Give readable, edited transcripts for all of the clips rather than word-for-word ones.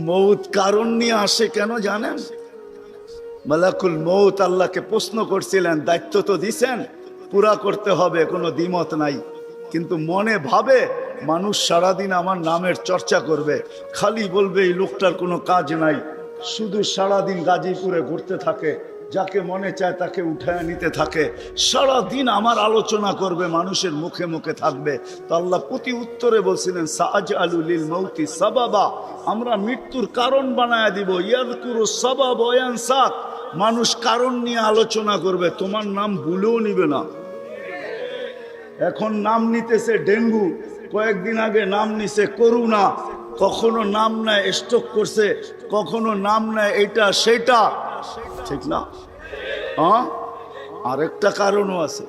মৌত কারণ নিয়ে আসে কেন জানেন? মালাকুল মৌত আল্লাহকে প্রশ্ন করছিলেন, দায়িত্ব তো দিছেন, পুরা করতে হবে, কোনো দ্বিমত নাই। কিন্তু মনে ভাবে মানুষ সারাদিন আমার নামের চর্চা করবে, খালি বলবে এই লোকটার কোনো কাজ নাই, শুধু সারাদিন গাজীপুরে ঘুরতে থাকে, যাকে মনে চায় তাকে উঠায় নিতে থাকে, সারাদিন আমার আলোচনা করবে, মানুষের মুখে মুখে থাকবে। তো আল্লাহ প্রতি উত্তরে বলছিলেন, সাআজআলু লিল মাউতি সাবাবা, আমরা মৃত্যুর কারণ বানায় দিব। ইয়াযকুরু সাবাব ওয়া ইয়ানসাক, মানুষ কারণ নিয়ে আলোচনা করবে, তোমার নাম ভুলেও নিবে না। এখন নাম নিতেছে ডেঙ্গু, কয়েকদিন আগে নাম নিছে করোনা, কখনো নাম নেয় স্ট্রোক করছে, কখনো নাম নেয় এটা সেটা, ঠিক না? হ্যাঁ, আরেকটা কারণও আছে।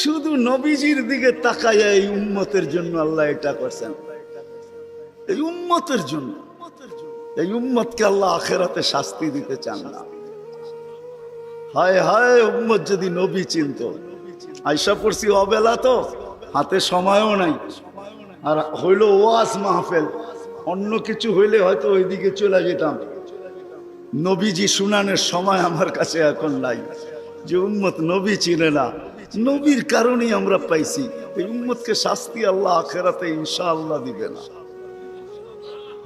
শুধু নবীজির দিকে তাকাইয়া এই উম্মতের জন্য আল্লাহ এটা করছেন, এই উম্মতের জন্য। এই উম্মতকে আল্লাহ আখেরাতে শাস্তি দিতে চান না। হায় হায়, উম্মত যদি নবী চিনত। আয়সা পড়ছি অবেলা, তো হাতে সময়ও নাই, আর হইল ওয়াজ মাহফিল, অন্য কিছু হইলে হয়তো ওইদিকে চলে যেতাম। নবীজি শুনানের সময় আমার কাছে এখন নাই। যে উম্মত নবী চিনে না, নবীর কারণেই আমরা পাইছি। এই উম্মতকে শাস্তি আল্লাহ আখেরাতে ইনশাআল্লাহ দিবে না।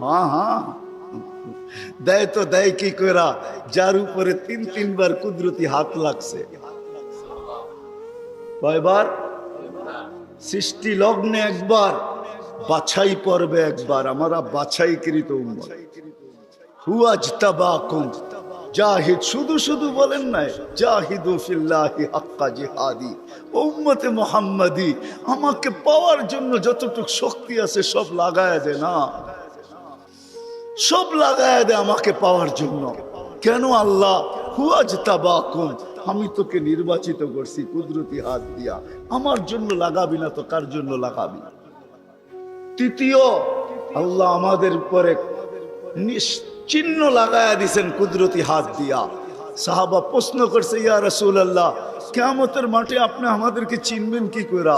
হ্যাঁ হ্যাঁ, দেয় তো দেয় কি কইরা, যার উপরে তিনবার কুদরতি হাত লাগছে। কয়বার? সৃষ্টি লগ্নে একবার, বাছাই পর্বে একবার। আমরা বাছাইকৃত উম্মত। হুয়াজতাবাকুম, জাহিদ, শুধু শুধু বলেন নাই, জাহিদু ফিল্লাহি হাক্কা জিহাদি। উম্মতে মুহাম্মাদি, আমাকে পাওয়ার জন্য যতটুকু শক্তি আছে সব লাগায় দে না, সব লাগায় দে আমাকে পাওয়ার জন্য। কেন আল্লাহ? হুয়াজতাবাকুম, আমি তোকে নির্বাচিত করছি কুদরতি হাত দিয়া, আমার জন্য লাগাবি না তো কার জন্য লাগাবি? তৃতীয়, আল্লাহ আমাদের উপরে চিহ্ন লাগায়া দিছেন কুদরতি হাত দিয়া। সাহাবা প্রশ্ন করছে, ইয়া রাসূলুল্লাহ, কিয়ামতের মাঠে আপনি আমাদেরকে চিনবেন কি কইরা?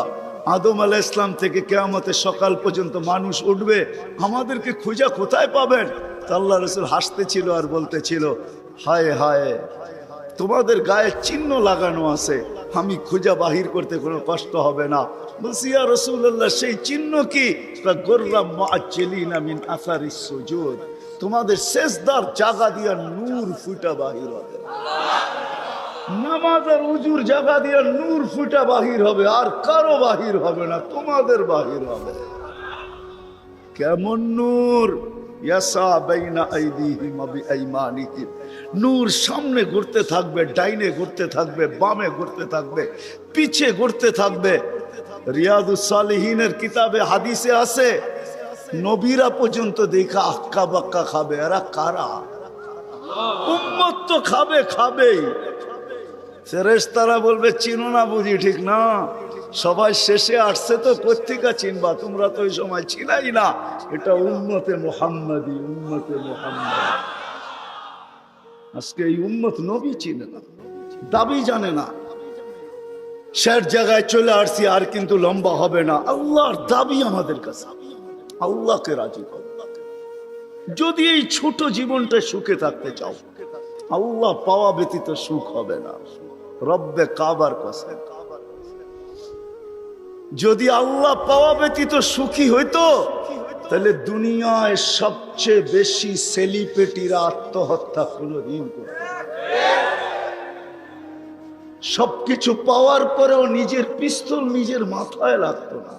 আদম আলাইহিস সালাম থেকে কিয়ামতের সকাল পর্যন্ত মানুষ উঠবে, আমাদেরকে খুঁজা কোথায় পাবেন? তো আল্লাহ রাসূল হাসতেছিল আর বলতেছিল, হায় হায়, তোমাদের গায়ে চিহ্ন লাগানো আছে, আমি খুঁজা বাহির করতে কোনো কষ্ট হবে না। বলছি, ইয়া রাসূলুল্লাহ, সেই চিহ্ন কি? গুররাম মুআজ্জিলিনা মিন আসারিস সুজুদ, তোমাদের সেজদার জায়গা দিয়া নূর ফুটা বাহির হবে। নামাজ আর উজুর জায়গা দিয়া নূর ফুটা বাহির হবে, আর কারো বাহির হবে না, তোমাদের বাহির হবে। কেমন নূর? ইয়াসা বাইনা আইদিহিম ওয়া বিআইমানিহিম, নূর সামনে ঘুরতে থাকবে, ডাইনে ঘুরতে থাকবে, বামে ঘুরতে থাকবে, পিছে ঘুরতে থাকবে। রিয়াদুস সালিহিনের কিতাবে হাদিসে আছে, নবীরা পর্যন্ত দেখা আক্কা বাক্কা খাবে। এরা কারা? উম্মত তো খাবে, খাবেই। ফেরেশতারা বলবে, চিনো না বুঝি? ঠিক না, সবাই শেষে আসছে তো কোত্থেকে চিনবা, তোমরা তো ওই সময় ছিলাই না। এটা উম্মতে মুহাম্মাদি, উম্মতে মুহাম্মাদি। আজকে এই উম্মত নবী চিনে না, দাবি জানে না। শেষ জায়গায় চলে আসছি, আর কিন্তু লম্বা হবে না। আল্লাহর দাবি আমাদের কাছে, আল্লাহকে রাজি করো। যদি এই ছোট জীবনটা সুখে থাকতে চাও, আল্লাহ পাওয়া ব্যতীত সুখ হবে না। রব্বে কাবার কসম, যদি আল্লাহ পাওয়া ব্যতীত সুখী হইতো, তাহলে দুনিয়ায় সবচেয়ে বেশি সেলিব্রিটিরা আত্মহত্যা কোনদিন করত। সবকিছু পাওয়ার পরেও নিজের পিস্তল নিজের মাথায় লাগতো না।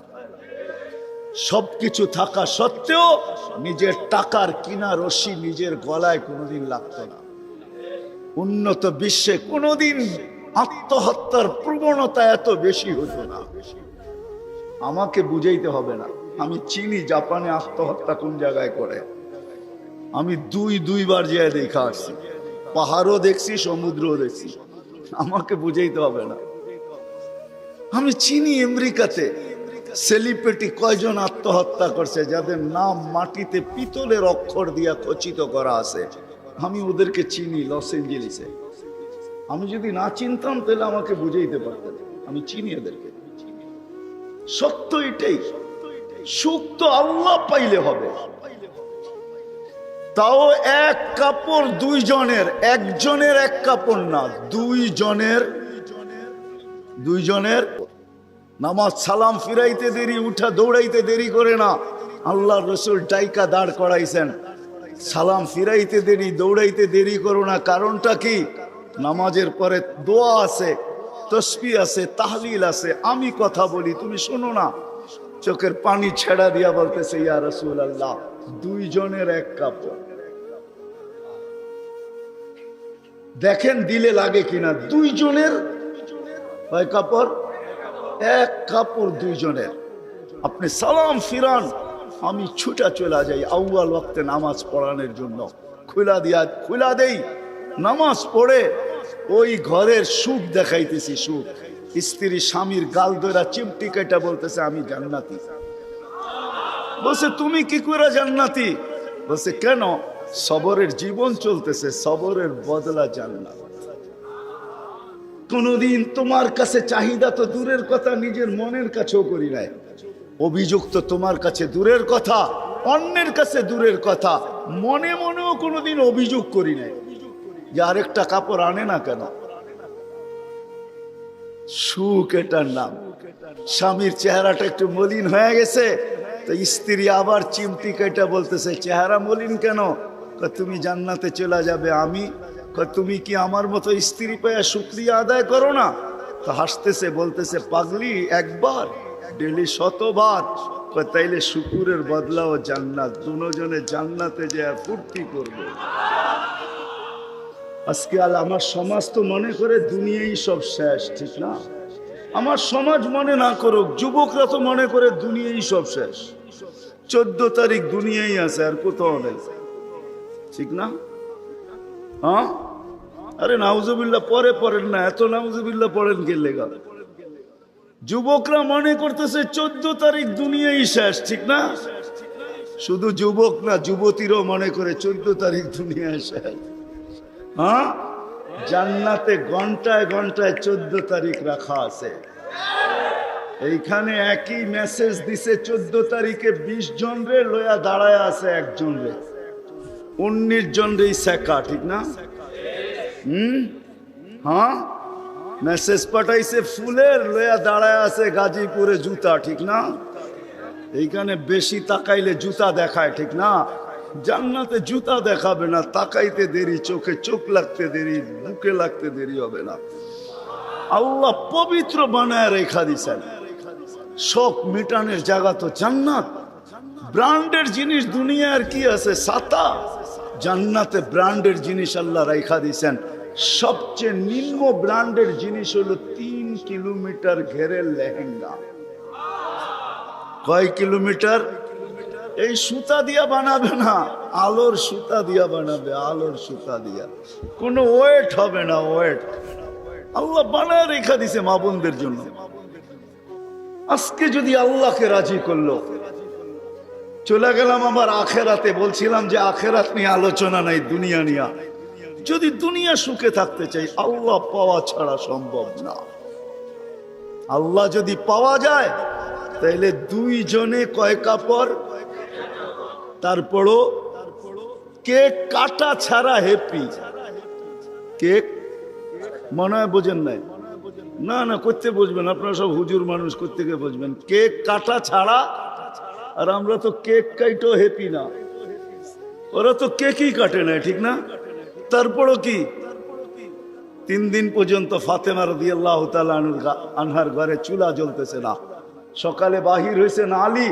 সবকিছু থাকা সত্ত্বেও নিজের টাকার কিনা রশি নিজের গলায় কোনোদিন লাগতো না। উন্নত বিশ্বে কোনোদিন আত্মহত্যার প্রবণতা এত বেশি হতো না। আমাকে বুঝাইতে হবে না, আমি চিনি জাপানে আত্মহত্যা কোন জায়গায় করে। আমি দুইবার যেয়ে দেখা আসছি, পাহাড়ও দেখছি, সমুদ্রও দেখছি। আমাকে বুঝাইতে হবে না, আমি চিনি আমেরিকাতে সেলিব্রিটি কয়জন আত্মহত্যা করছে, যাদের নাম মাটিতে পিতলের অক্ষর দিয়া খচিত করা আছে। আমি ওদেরকে চিনি লস এঞ্জেলিসে। আমি যদি না চিনতাম তাহলে আমাকে বুঝাইতে পারতেন, আমি চিনি এদেরকে। সত্য এটাই, সুখ তো আল্লাহ পাইলে হবে, তাও এক কাপড় দুইজনের, একজনের এক কাপড় না, দুইজনের। নামাজ সালাম ফিরাইতে দেরি, উঠা দৌড়াইতে দেরি করে না। আল্লাহ রসুল ডাইকা দাঁড় করাইছেন, সালাম ফিরাইতে দেরি, দৌড়াইতে দেরি করো না। কারণটা কি? নামাজের পরে দোয়া আছে, তসবিহ আছে, তাহলিল আছে, আমি কথা বলি, তুমি শোনো না। চোখের পানি ছেড়া দিয়া বলতেছে, ইয়া রাসূলুল্লাহ, দুইজনের এক কাপড়। দেখেন দিলে লাগে কিনা। দুইজনের কয় কাপড়? এক কাপড় দুইজনের। আপনি সালাম ফিরান, আমি ছুটা চলে যাই আউয়াল ওয়াক্তে নামাজ পড়ানোর জন্য, খুলা দেই। নামাজ পড়ে ওই ঘরের সুখ দেখাইতেছি, সুখ। স্ত্রী স্বামীর গাল ধরা চিমটি কেটে বলতেছে, আমি জান্নাতি। বলছে, তুমি কি করে জান্নাতি? বলছে, কেন? সবরের জীবন চলতেছে, সবরের বদলা জান্নাত। কোনদিন তোমার কাছে চাহিদা তো দূরের কথা, নিজের মনের কাছেও করি নাই। অভিযোগ তো তোমার কাছে দূরের কথা, অন্যের কাছে দূরের কথা, মনে মনেও কোনোদিন অভিযোগ করি নাই যে আরেকটা কাপড় আনে না কেন। সুখ এটার নাম। স্বামীর চেহারাটা একটু মলিন হয়ে গেছে, তো স্ত্রী আবার চিমটি কেটে বলতেছে, চেহারা মলিন কেন? তুমি জান্নাতে চলে যাবে। আমি তুমি কি আমার মতো স্ত্রী পেয়ে শুকরিয়া আদায় করো না? তো হাসতেছে, বলতেছে, পাগলি, একবার ডেলি 100 বার। তাইলে শুকুরের বদলাও জান্নাত। দুজনে জান্নাতে যে ফুর্তি করবে। আজকে আমার সমাজ তো মনে করে দুনিয়াই সব শেষ, ঠিক না? আমার সমাজ মনে না করুক, যুবকরা তো মনে করে দুনিয়াই সব শেষ। 14 তারিখ দুনিয়াই আছে, আর কোথাও নেই, ঠিক না? হ্যাঁ, আরে নাউজুবিল্লাহ পরে পড়েন না, এত নাউজুবিল্লাহ পড়েন কে লেগা? যুবকরা মনে করতেছে 14 তারিখ দুনিয়াই শেষ, ঠিক না? শুধু যুবক না, যুবতীরও মনে করে 14 তারিখ দুনিয়া শেষ। হ্যাঁ, জান্নাতে ঘন্টায় ঘন্টায় 14 তারিখ রাখা আছে। এইখানে একই মেসেজ দিছে, 14 তারিখে 20 জন রে লয়া দাঁড়ায় আছে, একজন রে 19 জন রে শেখা, ঠিক না? হ্যাঁ, মেসেজ পাঠাইছে ফুলের, লয়া দাঁড়ায় আছে গাজীপুরে জুতা, ঠিক না? এইখানে বেশি তাকাইলে জুতা দেখায়, ঠিক না? জান্নাতে জুতা দেখাবে না, তাকাইতে দেরি, চোখে চোখ লাগতে দেরি, বুকে লাগতে দেরি হবে না। আল্লাহ পবিত্র বানায় রেখা দিছেন। শোক মিটানের জায়গা তো জান্নাত। ব্র্যান্ডের জিনিস দুনিয়ার কি আছে? ছাতা। জান্নাতে ব্র্যান্ডের জিনিস আল্লাহ রেখা দিছেন। সবচেয়ে নিম্ন ব্র্যান্ডের জিনিস হলো 3 কিলোমিটার ঘেরের লেহেঙ্গা। কয় কিলোমিটার? এই সুতা দিয়া বানাবে না, আলোর সুতা দিয়া বানাবে, আলোর সুতা দিয়া। কোনো ওয়েট হবে না, ওয়েট। আল্লাহ বানায় রেখা দিছে মা বোনদের জন্য। আজকে যদি আল্লাহকে রাজি করলো, চলে গেলাম আমার আখেরাতে। বলছিলাম যে আখেরাত নিয়ে আলোচনা নাই, দুনিয়া নিয়ে। যদি দুনিয়া সুখে থাকতে চাই, আল্লাহ পাওয়া ছাড়া সম্ভব না। আল্লাহ যদি পাওয়া যায়, তাইলে দুইজনে কয় কাপড়? তারপরও কেক কাটা ছাড়া হ্যাপি। কেক মনে হয় বোঝেন নাই? না না, করতে বুঝবেন, আপনারা সব হুজুর মানুষ, করতে গিয়ে বুঝবেন। কেক কাটা ছাড়া। আর আমরা তো কেক কাইটো হ্যাপি না, ওরা তো কেকই কাটে না, ঠিক না? তারপরও কি 3 দিন পর্যন্ত ফাতেমা রাদিয়াল্লাহু তাআলা আনহার ঘরে চুলা জ্বলতেছে না। সকালে বাহির হয়েছেন আলী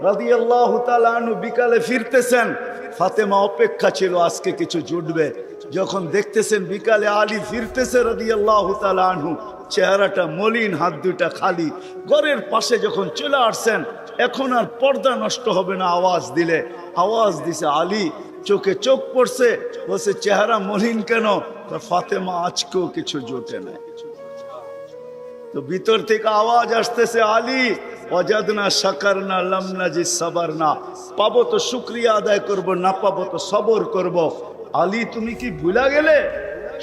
রাদিয়াল্লাহু তাআলা আনহু, বিকালে ফিরতেছেন। ফাতেমা অপেক্ষা ছিল আজকে কিছু জুটবে। যখন দেখতেছেন বিকালে আলী ফিরতেছে রাদিয়াল্লাহু তাআলা আনহু, চেহারাটা মলিন, হাত দুটা খালি। ঘরের পাশে যখন চলে আসছেন, এখন আর পর্দা নষ্ট হবে না, আওয়াজ দিলে। আওয়াজ দিছে আলী, চোখে চোখ পড়ছে, বলছে চেহারা মলিন কেন? ফাতেমা আজকেও কিছু জোটে না। তো ভিতর থেকে আওয়াজ আসতেছে, আলী ওয়াজাদনা শাকারনা লাম নাজিদ সাবারনা। পাবো তো শুকরিয়া আদায় করব, না পাবো তো সবর করব। আলী তুমি কি ভুলা গেলে?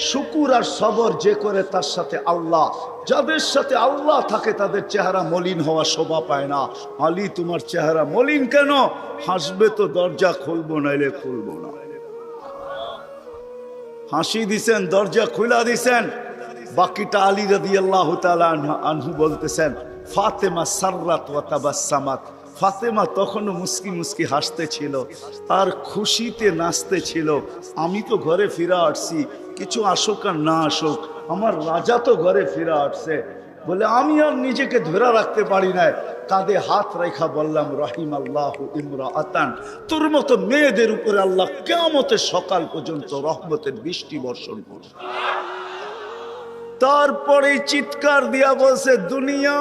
শুকুর আর সবর যে করে তার সাথে আল্লাহ। যাদের সাথে আল্লাহ থাকে তাদের চেহারা মলিন হওয়া শোভা পায় না। আলী তোমার চেহারা মলিন কেন? হাসবে তো দরজা খুলবো, নাইলে খুলবো না। হাসি দিছেন, দরজা খুলা দিছেন। বাকিটা আলী রাদিয়াল্লাহু তাআলা আনহু বলতেছেন, ফাতেমা সাররাত ওয়া তাবাসসামাত, ফাতেমা তখনও মুস্কি মুস্কি হাসতেছিল আর খুশিতে নাচতেছিল। আমি তো ঘরে ফিরে আসছি, কিছু আসুক আর না আসুক, আমার রাজা তো ঘরে ফিরে আসছে। বলে আমি আর নিজেকে ধরে রাখতে পারি না, কাঁধে হাত রেখা বললাম, রহিম আল্লাহ ইমরাআতান, তোর মতো মেয়েদের উপরে আল্লাহ কিয়ামতের সকাল পর্যন্ত রহমতের বৃষ্টি বর্ষণ করবে। তারপরে চিৎকার দিয়া বলছে, দুনিয়া